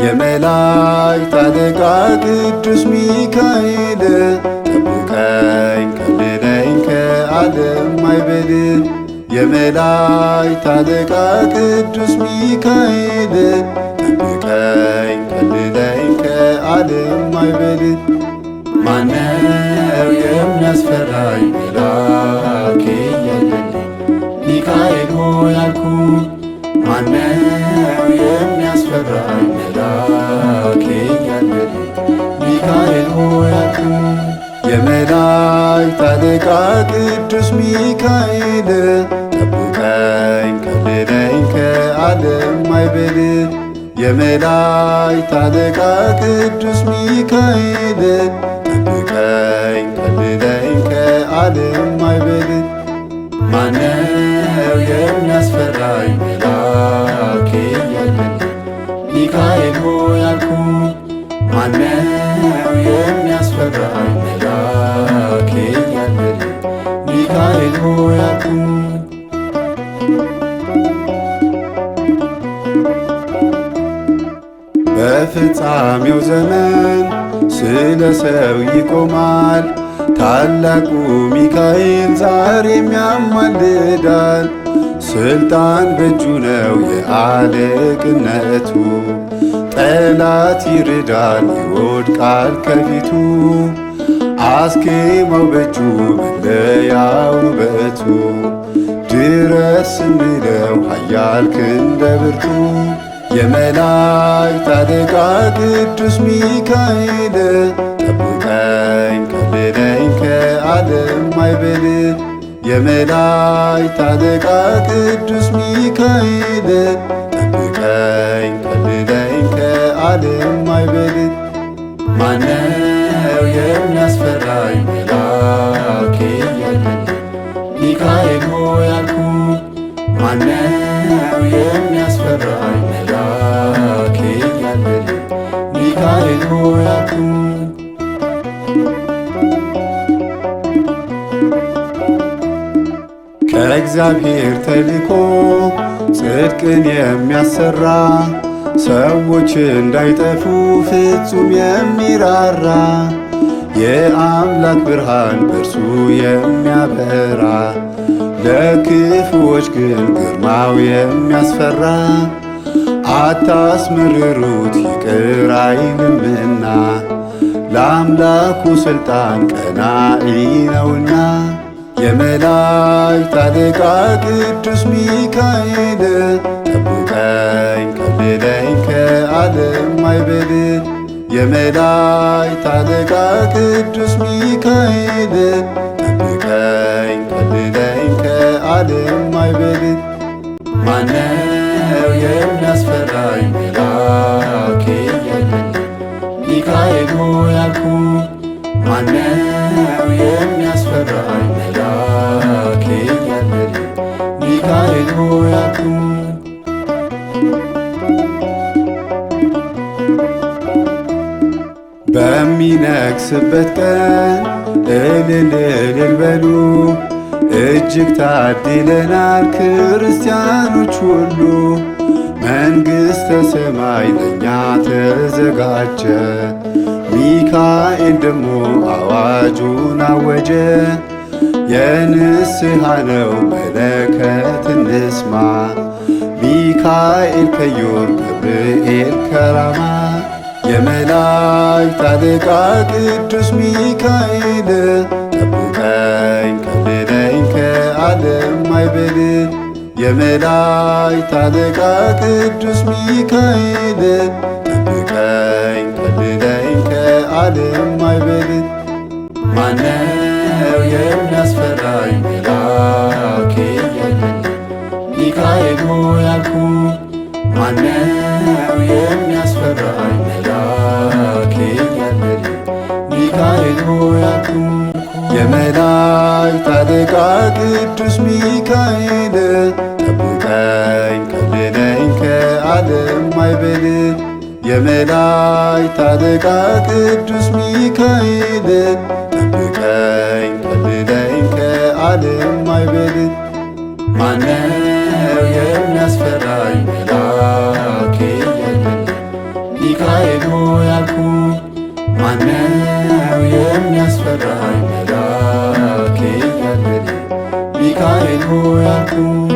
የመላእክት አለቃ ቅዱስ ሚካኤል ጠብቀኝ ከልለኝ ከዓለም ማዕበል። የመላእክት አለቃ ቅዱስ ሚካኤል ጠብቀኝ ከልለኝ ከዓለም ማዕበል። ማነው የሚያስፈራኝ መልአክ የለልኝ ሚካኤል ሆይ አልኩኝ። ማነው የሚያስፈራኝ መልአክ ያለልኝ ሚካኤል ሆይ አልኩኝ። የመላእክት አለቃ ቅዱስ ሚካኤል ጠብቀኝ ከልለኝ ከዓለም ማዕበል። የመላእክት አለቃ ቅዱስ ሚካኤል ጠብቀኝ ከልለኝ ከዓለም ማዕበል። ማነው የሚያስፈራኝ መልአክ ያለልኝ ሚካኤል ሆይ አልኩኝ። ማነው የሚያስፈራኝ መልአክ ያለልኝ ሚካኤል ሆይ አልኩኝ። በፍጻሜው ዘመን ስለ ሰው ይቆማል ታላቁ ሚካኤል ዛሬም ያማልዳል። ስልጣን በእጁ ነው የአለቅነቱ ጠላት ይርዳል ይወድቃል ከፊቱ። አስኬማው በእጁ መለያው ውበቱ ድረስ ስንለው ኃያል ክንደ ብርቱ። የመላእክት አለቃ ቅዱስ ሚካኤል ጠብቀኝ ከልለኝ ከዓለም ማዕበል። የመላእክት አለቃ ቅዱስ ሚካኤል ጠብቀኝ ከልለኝ ከዓለም ማዕበል። ማነው የሚያስፈራኝ መልአክ ያለልኝ ሚካኤል ሆይ አልኩኝ። ማነው የሚያስፈራኝ መልአክ ያለልኝ ሚካኤል ሆይ አልኩኝ። ከእግዚአብሔር ተልኮ ጽድቅን የሚያሰራ ሰዎች እንዳይጠፉ ፍጹም የሚራራ የአምላክ ብርሃን በእርሱ የሚያበራ ለክፉዎች ግን ግርማው የሚያስፈራ። አታስመርሩት ይቅር አይልምና ለአምላኩ ሥልጣን ቀናኢ ነውና። የመላእክት አለቃ ቅዱስ ሚካኤል ጠብቀኝ ከልለኝ ከዓለም ማዕበል። የመላእክት አለቃ ቅዱስ ሚካኤል ጠብቀኝ ከልለኝ ከዓለም ማዕበል። ማነው የሚያስፈራኝ መልአክ ያለልኝ ሚካኤል ሆይ አልኩኝ። ማነው የሚያስፈራኝ መልአክ ያለልኝ ሚካኤል ሆይ አልኩኝ። በሚነግስበት ቀን እልል እልል በሉ እጅግ ታድለናል ክርስቲያኖች ሁሉ። መንግሥተ ሰማይ ለእኛ ተዘጋጀ ሚካኤል ደሞ አዋጁን አወጀ። የንስሐ ነው መለከት እንስማ ሚካኤል ከዮር ገብርኤል ከራማ። የመላእክት አለቃ ቅዱስ ሚካኤል ጠብቀኝ ከልለኝ ከዓለም ማዕበል። የመላእክት አለቃ ቅዱስ ሚካኤል ጠብቀኝ ከልለኝ ከዓለም ማዕበል። ማነው የሚያስፈራኝ መልአክ ያለልኝ ሚካኤል ሆይ አልኩኝ። ማነው የሚያስፈራኝ መልአክ ያለልኝ ሚካኤል ሆይ አልኩኝ። የመላእክት አለቃ ቅዱስ ሚካኤል ጠብቀኝ ከልለኝ ከዓለም ማይበል የመላእክት አለቃ ቅዱስ ሚካኤል ጠብቀኝ ከልለኝ ከዓለም ማይበል ማነው የሚያስፈራኝ መልአክ የለኝም ሚካኤል ሆይ አልኩኝ ማነው የሚያስፈራኝ መልአክ የለኝም ሚካኤል ሆይ አልኩኝ